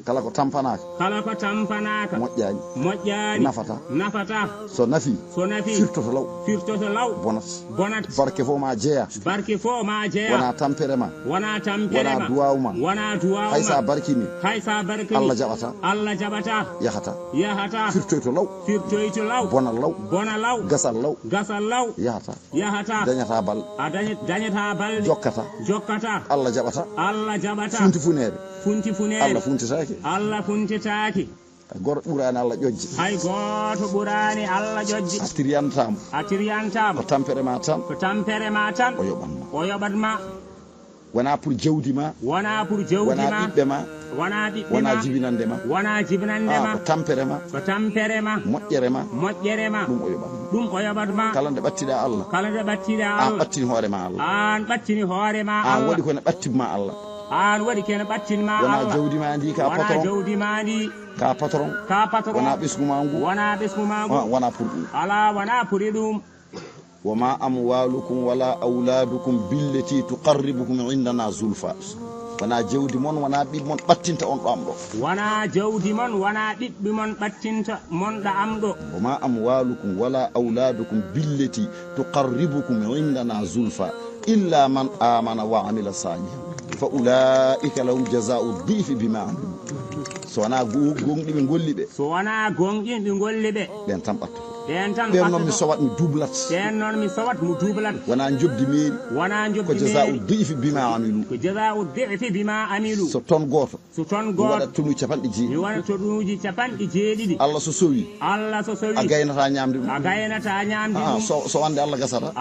kala ko tampanaka moƴƴani nafata so nafi firtoto law bonat barke fo ma jeeya wona tampere ma wona duwawu ma haysa barkimi Allah jaɓata yahata firtoyto law bona law gasal law yahata dañata bal jokkata Allah jaɓata funti funere Allah funtitaki goto ɓurani Allah ƴojji hay goto ɓurani Allah ƴojji a tiryantama ko tampere ma tan o yoɓatma wona pour jawdi ma wona ɓiɓɓe ma wona jibinande ma ko tampere ma moƴƴere ma ɗum o yoɓatma kala nde ɓattiɗa Allah an ɓattini hoore ma Allah an waɗi kone ɓattinma Allah an waɗi kene ɓattinma Allah wona jawdi ma ndi ka patron wona ɓesgu ma ngu wona pour ɗum wona pour ɗum wama amwalukum wala auladukum billati tuqarribukum indana zulfa wona jawdi mon wona ɓiɓɓe mon ɓattinta on ɗo am ɗo wona jawdi mon wona ɓiɓɓe mon ɓattinta mon ɗo am ɗo wama amwalukum wala auladukum billati tuqarribukum indana zulfa illa man amana wa amila salihan fa ulaika lahum jaza'u dhifi bima amilu so wona gonɗi ɓe golli ɓe ɓen tan ɓatta ɓen noon mi sowat mi dublat wona jobdi meeri ko jaza'u dhifi bima amilu so ton goto mi waɗat tonuji capanɗe jeeɗiɗi Allah so sowi a gaynata ñamde ɗum so wande Allah gasata